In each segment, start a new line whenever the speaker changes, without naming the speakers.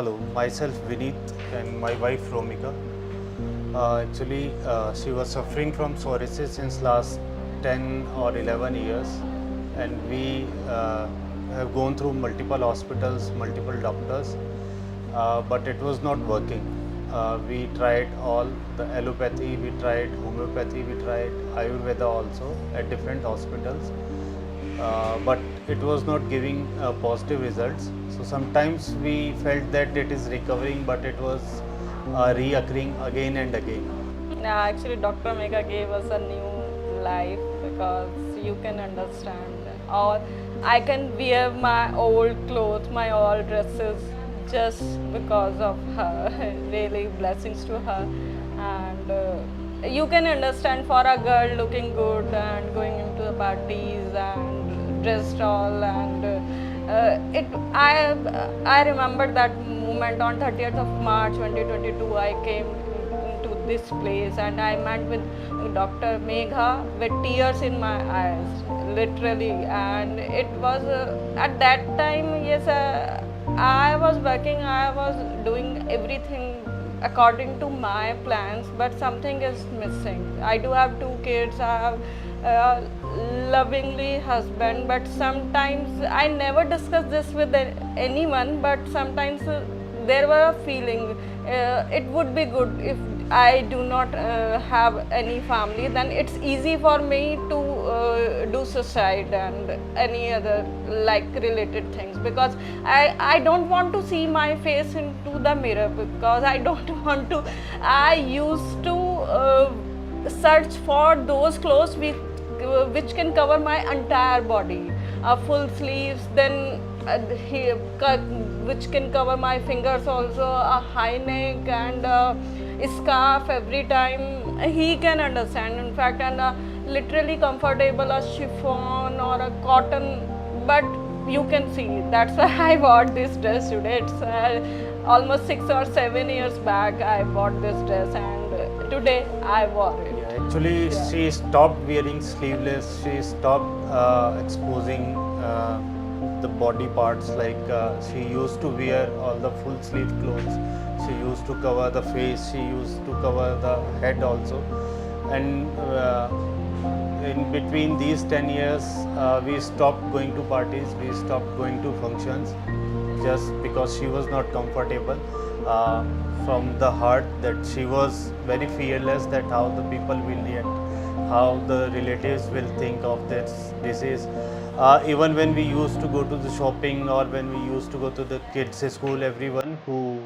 Hello, myself Vineet and my wife Romika. She was suffering from psoriasis since last 10 or 11 years, and we have gone through multiple hospitals, multiple doctors, but it was not working. We tried all the allopathy, we tried homeopathy, we tried Ayurveda also at different hospitals, but it was not giving positive results. So sometimes we felt that it is recovering, but it was reoccurring again and again.
Yeah, actually, Dr. Mega gave us a new life because you can understand. Or I can wear my old clothes, my old dresses just because of her. Really, blessings to her. And you can understand for a girl looking good and going into the parties and dressed all and it I remember that moment on 30th of March 2022. I came into this place and I met with Dr. Megha with tears in my eyes, literally. And it was at that time, yes, I was working, I was doing everything according to my plans, but something is missing. I do have two kids, I have lovingly husband, but sometimes I never discuss this with anyone, but sometimes there were a feeling it would be good if I do not have any family, then it's easy for me to do suicide and any other like related things, because I don't want to see my face into the mirror, because I don't want to. I used to search for those clothes which can cover my entire body, full sleeves, then he, which can cover my fingers also, a high neck and a scarf every time he can understand, in fact, and literally comfortable, a chiffon or a cotton. But you can see, that's why I bought this dress today. It's almost 6 or 7 years back I bought this dress, and today I wore it.
Yeah, actually,
Yeah.
she stopped wearing sleeveless. She stopped exposing the body parts. She used to wear all the full sleeve clothes. She used to cover the face. She used to cover the head also. And in between these 10 years, we stopped going to parties. We stopped going to functions just because she was not comfortable. Uh, from the heart, that she was very fearless, that how the people will react, how the relatives will think of this disease. Even when we used to go to the shopping, or when we used to go to the kids school, everyone who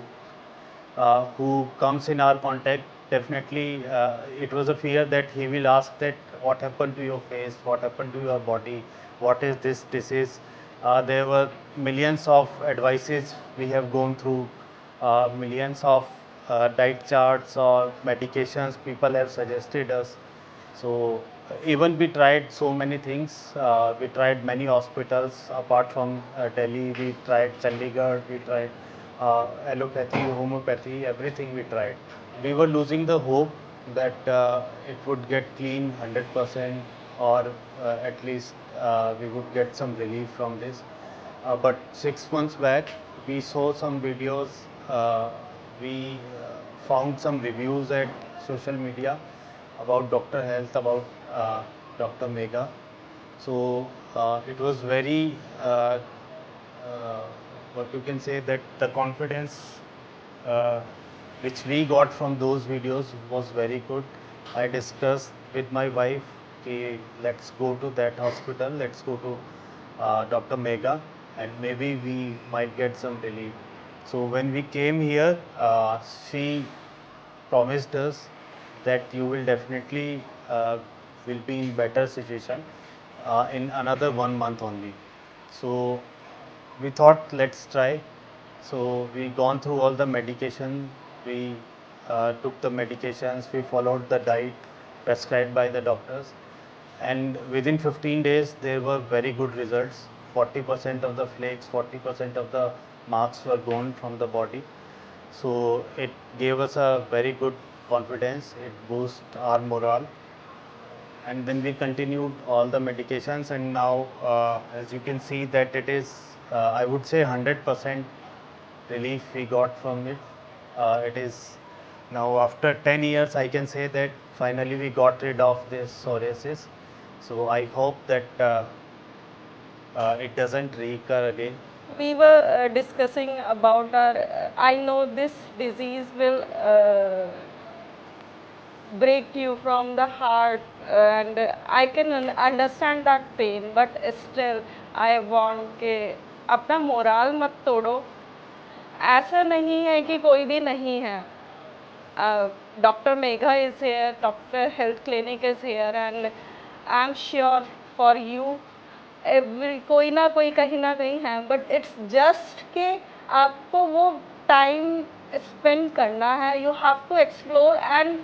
comes in our contact, definitely it was a fear that he will ask that what happened to your face, what happened to your body, what is this disease. There were millions of advices we have gone through, millions of diet charts or medications people have suggested us. So even we tried so many things. We tried many hospitals apart from Delhi. We tried Chandigarh. We tried allopathy, homeopathy, everything we tried. We were losing the hope that it would get clean 100%, or at least we would get some relief from this. But 6 months back, we saw some videos. We found some reviews at social media about Dr. Health, about Dr. Mega. So it was very, what you can say, that the confidence uh, which we got from those videos was very good. I discussed with my wife, okay, let's go to that hospital, let's go to Dr. Mega, and maybe we might get some relief. So when we came here, she promised us that you will definitely will be in better situation in another 1 month only. So we thought let's try. So we gone through all the medication. We took the medications. We followed the diet prescribed by the doctors, and within 15 days there were very good results. 40% of the flakes, 40% of the marks were gone from the body. So it gave us a very good confidence. It boosted our morale, and then we continued all the medications, and now as you can see that it is I would say 100% relief we got from it. It is now after 10 years, I can say that finally we got rid of this psoriasis. So I hope that it doesn't recur again.
We were discussing about our. I know this disease will break you from the heart, and I can understand that pain, but still I want के अपना morale मत तोड़ो. ऐसा नहीं है कि कोई भी नहीं है. Dr. Megha is here, Dr. Health Clinic is here, and I'm sure for you कोई ना कोई कहीं ना कहीं है, बट इट्स जस्ट कि आपको वो टाइम स्पेंड करना है. You have to explore, and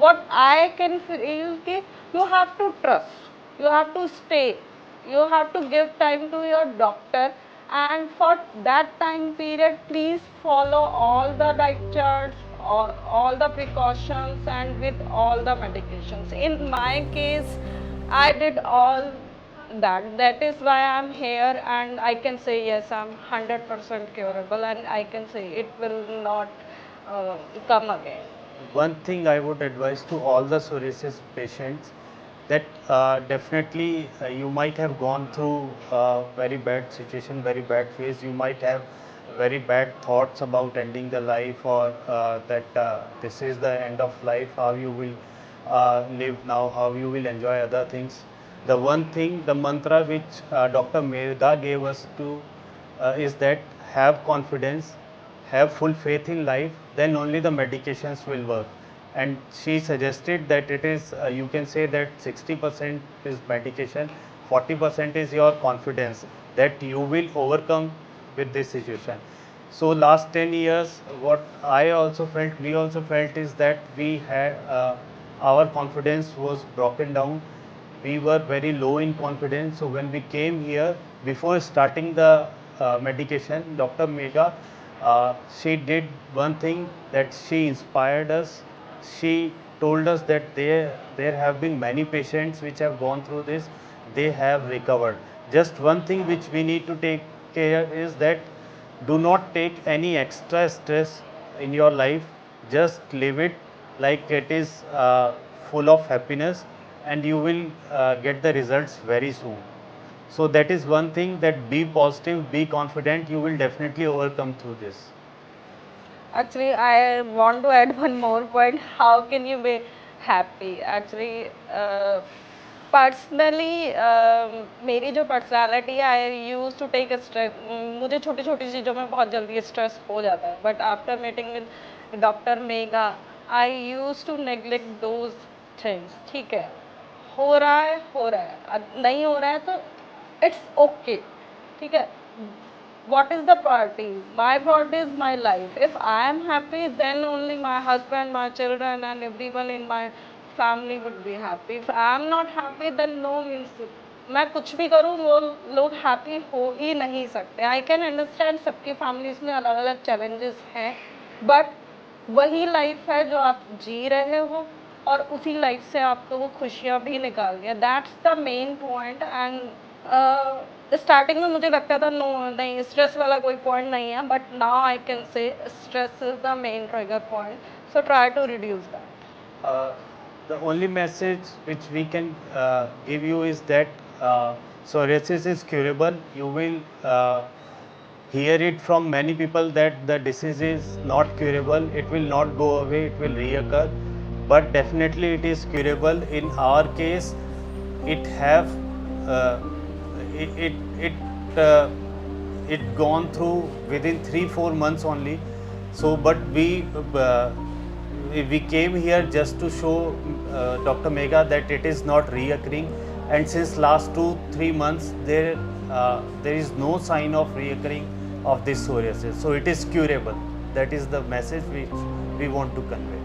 what I can feel कि you have to trust, you have to stay, you have to give time to your doctor, and for that time period please follow all the diet charts or all the precautions and with all the medications. In my case I did all that. That is why I'm here, and I can say yes, I'm 100% curable, and I can say it will not come again.
One thing I would advise to all the psoriasis patients, that definitely you might have gone through very bad situation, very bad phase. You might have very bad thoughts about ending the life, or that this is the end of life, how you will live now, how you will enjoy other things. The one thing, the mantra which Dr. Megha gave us to is that have confidence, have full faith in life, then only the medications will work. And she suggested that it is, you can say that 60% is medication, 40% is your confidence that you will overcome with this situation. So last 10 years, what I also felt, we also felt, is that we had our confidence was broken down. We were very low in confidence. So when we came here, before starting the medication, Dr. Megha, she did one thing, that she inspired us. She told us that there have been many patients which have gone through this, they have recovered. Just one thing which we need to take care is that do not take any extra stress in your life. Just live it like it is full of happiness, and you will get the results very soon. So that is one thing, that be positive, be confident, you will definitely overcome through this.
Actually, I want to add one more point. How can you be happy? Actually, personally मेरी जो personality है, आई use to take stress. मुझे छोटी छोटी चीज़ों में बहुत जल्दी स्ट्रेस हो जाता है, but after meeting with doctor Megha I use to neglect those things. ठीक है, हो रहा है हो रहा है, नहीं हो रहा है तो इट्स ओके. ठीक है, what is the priority? My priority is my life. If I am happy, then only my husband, my children, and everyone in my family would be happy. If I am not happy, then no means मैं कुछ भी करूँ वो लोग happy हो ही नहीं सकते. I can understand सबकी फैमिलीज में अलग अलग चैलेंजेस हैं, बट वही लाइफ है जो आप जी रहे हो, और उसी लाइफ से आपको वो खुशियाँ भी निकालनी है. That's the main point. And starting में मुझे लगता था नो, नहीं स्ट्रेस वाला कोई पॉइंट नहीं है, but now I can say stress is the main trigger point. So try to reduce that.
The only message which we can give you is that psoriasis is curable. You will hear it from many people that the disease is not curable, it will not go away, it will reoccur, but definitely it is curable. In our case, it have it gone through within 3-4 months only. So but we came here just to show Dr. Megha that it is not reoccurring, and since last 2-3 months there is no sign of reoccurring of this psoriasis. So it is curable. That is the message which we want to convey.